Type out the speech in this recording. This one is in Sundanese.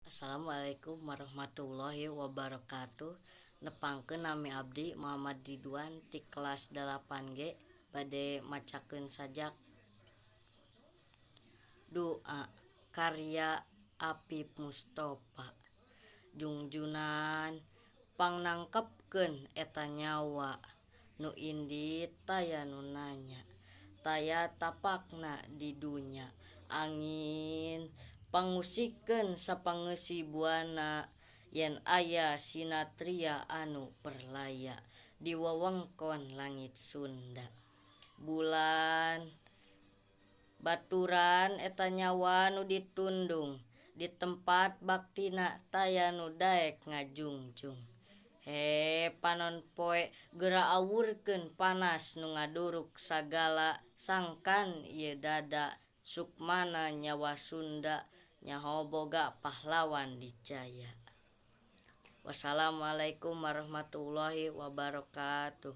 Assalamualaikum warahmatullahi wabarakatuh. Nepangkeun nami abdi Muhammad Ridwan ti kelas 8G bade macakeun sajak doa karya Apip Mustofa. Jungjunan pangnangkepkeun eta nyawa nu indit taya nu nanya taya tapakna di dunya angin pangusikeun sapangeussi buana yen aya sinatria anu perlaya di wewengkon langit Sunda. Bulan baturan eta nyawa nu ditundung di tempat baktina taya nu daek ngajungjung. Panon poe geura awurkeun panas nu ngaduruk sagala sangkan ieu dada sukmana nyawa Sunda nyaho boga pahlawan dijaya. Wassalamualaikum warahmatullahi wabarakatuh.